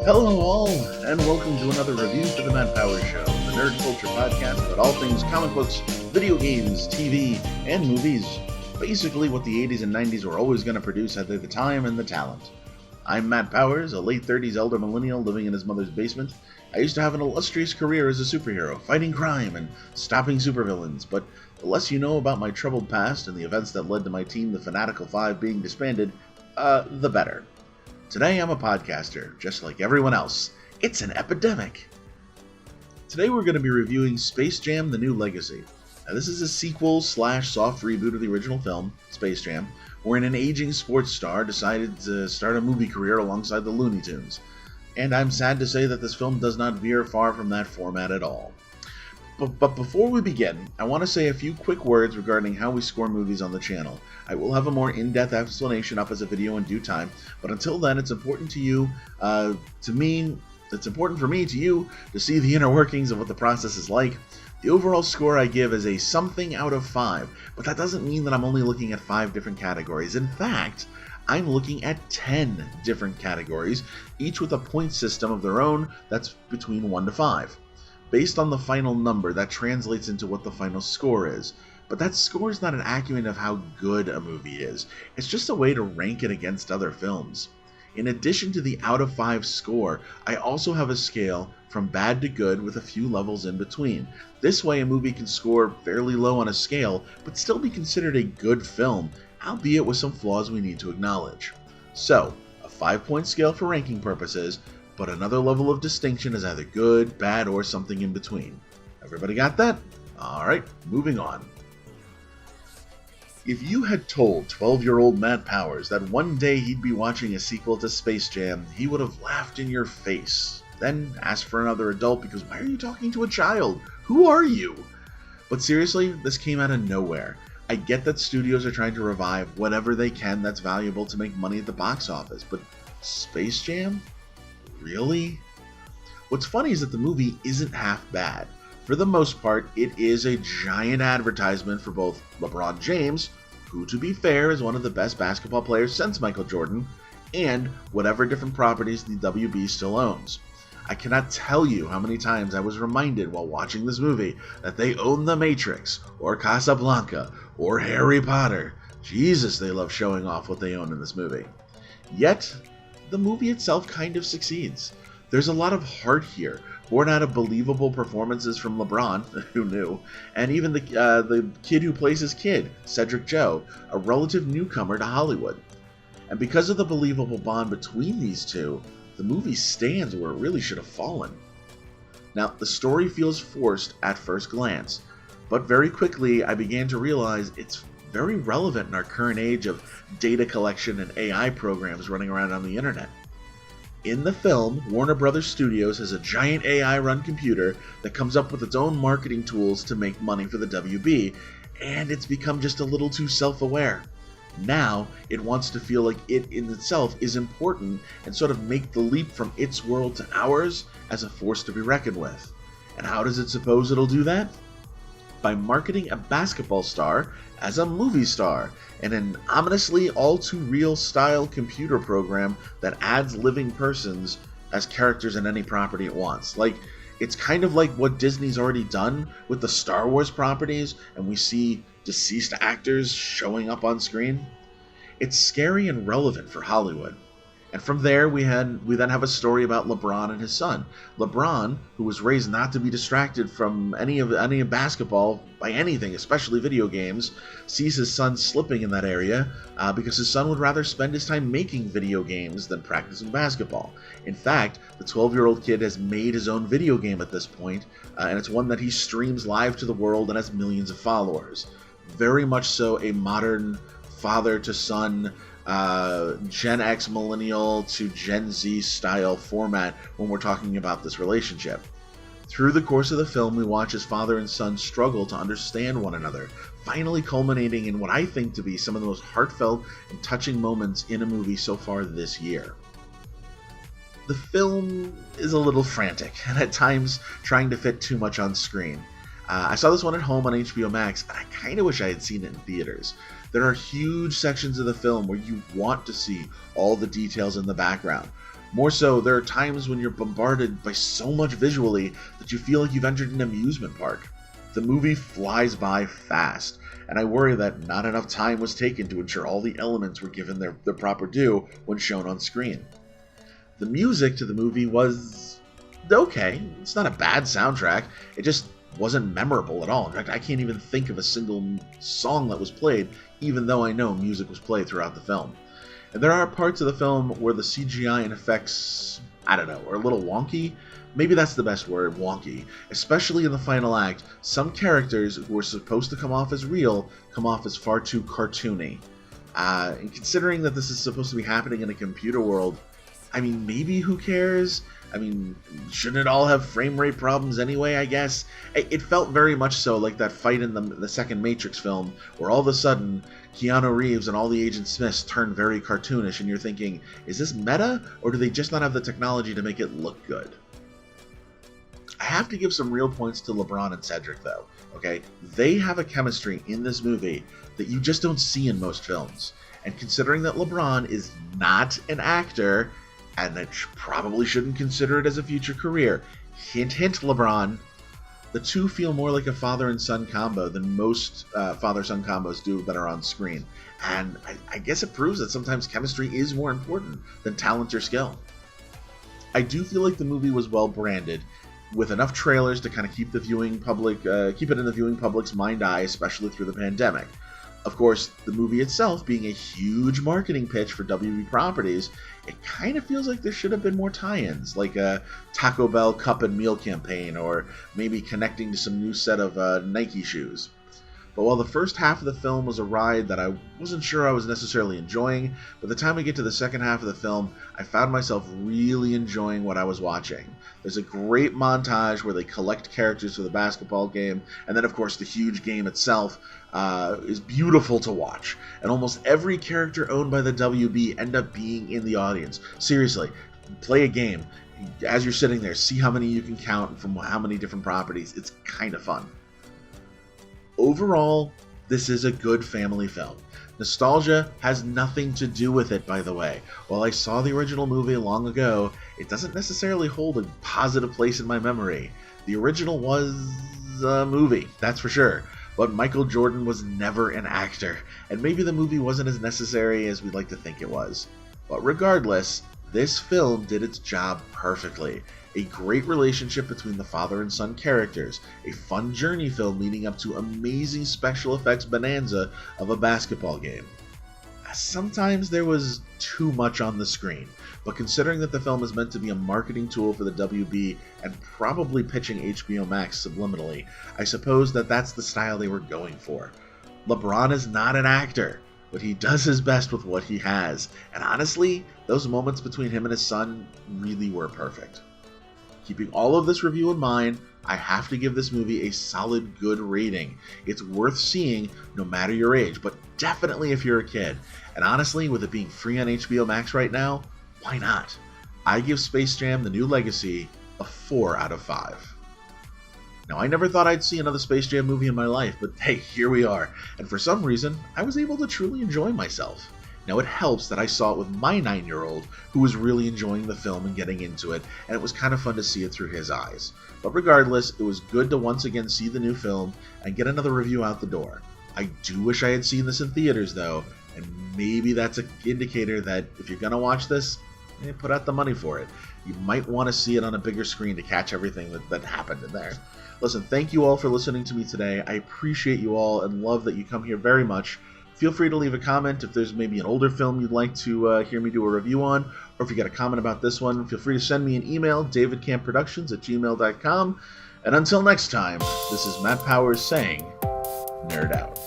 Hello all, and welcome to another review for the Matt Powers Show, the nerd culture podcast about all things comic books, video games, TV, and movies. Basically what the 80s and 90s were always going to produce had they the time and the talent. I'm Matt Powers, a late 30s elder millennial living in his mother's basement. I used to have an illustrious career as a superhero, fighting crime and stopping supervillains, but the less you know about my troubled past and the events that led to my team, the Fanatical Five, being disbanded, the better. Today I'm a podcaster, just like everyone else. It's an epidemic! Today we're going to be reviewing Space Jam: The New Legacy. Now, this is a sequel / soft reboot of the original film, Space Jam, wherein an aging sports star decided to start a movie career alongside the Looney Tunes. And I'm sad to say that this film does not veer far from that format at all. But before we begin, I want to say a few quick words regarding how we score movies on the channel. I will have a more in-depth explanation up as a video in due time, but until then, it's important for me to you to see the inner workings of what the process is like. The overall score I give is a something out of 5, but that doesn't mean that I'm only looking at 5 different categories. In fact, I'm looking at 10 different categories, each with a point system of their own that's between 1 to 5. Based on the final number, that translates into what the final score is. But that score is not an accurate of how good a movie is. It's just a way to rank it against other films. In addition to the out of 5 score, I also have a scale from bad to good with a few levels in between. This way a movie can score fairly low on a scale, but still be considered a good film, albeit with some flaws we need to acknowledge. So, a 5-point scale for ranking purposes, but another level of distinction is either good, bad, or something in between. Everybody got that? Alright, moving on. If you had told 12-year-old Matt Powers that one day he'd be watching a sequel to Space Jam, he would have laughed in your face. Then asked for another adult because why are you talking to a child? Who are you? But seriously, this came out of nowhere. I get that studios are trying to revive whatever they can that's valuable to make money at the box office, but Space Jam? Really? What's funny is that the movie isn't half bad. For the most part, it is a giant advertisement for both Lebron James, who to be fair is one of the best basketball players since Michael Jordan, and whatever different properties the WB still owns. I cannot tell you how many times I was reminded while watching this movie that they own The Matrix, or Casablanca, or Harry Potter. Jesus, they love showing off what they own in this movie. Yet, the movie itself kind of succeeds. There's a lot of heart here, born out of believable performances from LeBron, who knew, and even the kid who plays his kid, Cedric Joe, a relative newcomer to Hollywood. And because of the believable bond between these two, the movie stands where it really should have fallen. Now, the story feels forced at first glance, but very quickly I began to realize it's very relevant in our current age of data collection and AI programs running around on the internet. In the film, Warner Brothers Studios has a giant AI-run computer that comes up with its own marketing tools to make money for the WB, and it's become just a little too self-aware. Now, it wants to feel like it in itself is important and sort of make the leap from its world to ours as a force to be reckoned with. And how does it suppose it'll do that? By marketing a basketball star as a movie star in an ominously all-too-real style computer program that adds living persons as characters in any property it wants. It's kind of like what Disney's already done with the Star Wars properties, and we see deceased actors showing up on screen. It's scary and relevant for Hollywood. And from there, we then have a story about LeBron and his son. LeBron, who was raised not to be distracted from any of basketball by anything, especially video games, sees his son slipping in that area because his son would rather spend his time making video games than practicing basketball. In fact, the 12-year-old kid has made his own video game at this point, and it's one that he streams live to the world and has millions of followers. Very much so a modern father-to-son Gen X millennial to Gen Z style format when we're talking about this relationship. Through the course of the film, we watch as father and son struggle to understand one another, finally culminating in what I think to be some of the most heartfelt and touching moments in a movie so far this year. The film is a little frantic, and at times trying to fit too much on screen. I saw this one at home on HBO Max, and I kind of wish I had seen it in theaters. There are huge sections of the film where you want to see all the details in the background. More so, there are times when you're bombarded by so much visually that you feel like you've entered an amusement park. The movie flies by fast, and I worry that not enough time was taken to ensure all the elements were given their proper due when shown on screen. The music to the movie was okay. It's not a bad soundtrack. It just wasn't memorable at all. In fact, I can't even think of a single song that was played, even though I know music was played throughout the film. And there are parts of the film where the CGI and effects, I don't know, are a little wonky. Maybe that's the best word, wonky. Especially in the final act, some characters who are supposed to come off as real come off as far too cartoony. And considering that this is supposed to be happening in a computer world, I mean, maybe who cares? I mean, shouldn't it all have frame rate problems anyway, I guess? It felt very much so like that fight in the second Matrix film, where all of a sudden, Keanu Reeves and all the Agent Smiths turn very cartoonish, and you're thinking, is this meta, or do they just not have the technology to make it look good? I have to give some real points to LeBron and Cedric, though, okay? They have a chemistry in this movie that you just don't see in most films. And considering that LeBron is not an actor, and that probably shouldn't consider it as a future career. Hint, hint, LeBron. The two feel more like a father and son combo than most father-son combos do that are on screen. And I guess it proves that sometimes chemistry is more important than talent or skill. I do feel like the movie was well branded, with enough trailers to kind of keep the viewing public, keep it in the viewing public's mind eye, especially through the pandemic. Of course, the movie itself being a huge marketing pitch for WB properties, it kind of feels like there should have been more tie-ins, like a Taco Bell cup and meal campaign, or maybe connecting to some new set of Nike shoes. But while the first half of the film was a ride that I wasn't sure I was necessarily enjoying, by the time we get to the second half of the film, I found myself really enjoying what I was watching. There's a great montage where they collect characters for the basketball game, and then of course the huge game itself is beautiful to watch. And almost every character owned by the WB end up being in the audience. Seriously, play a game. As you're sitting there, see how many you can count from how many different properties. It's kind of fun. Overall, this is a good family film. Nostalgia has nothing to do with it, by the way. While I saw the original movie long ago, it doesn't necessarily hold a positive place in my memory. The original was a movie, that's for sure. But Michael Jordan was never an actor, and maybe the movie wasn't as necessary as we'd like to think it was. But regardless, this film did its job perfectly. A great relationship between the father and son characters, a fun journey film leading up to amazing special effects bonanza of a basketball game. Sometimes there was too much on the screen, but considering that the film is meant to be a marketing tool for the WB and probably pitching HBO Max subliminally, I suppose that that's the style they were going for. LeBron is not an actor, but he does his best with what he has, and honestly, those moments between him and his son really were perfect. Keeping all of this review in mind, I have to give this movie a solid good rating. It's worth seeing no matter your age, but definitely if you're a kid. And honestly, with it being free on HBO Max right now, why not? I give Space Jam: The New Legacy a 4 out of 5. Now, I never thought I'd see another Space Jam movie in my life, but hey, here we are. And for some reason, I was able to truly enjoy myself. Now, it helps that I saw it with my 9-year-old, who was really enjoying the film and getting into it, and it was kind of fun to see it through his eyes. But regardless, it was good to once again see the new film and get another review out the door. I do wish I had seen this in theaters, though, and maybe that's an indicator that if you're going to watch this, put out the money for it. You might want to see it on a bigger screen to catch everything that happened in there. Listen, thank you all for listening to me today. I appreciate you all and love that you come here very much. Feel free to leave a comment if there's maybe an older film you'd like to hear me do a review on, or if you got a comment about this one, feel free to send me an email, davidcampproductions@gmail.com. And until next time, this is Matt Powers saying, Nerd Out.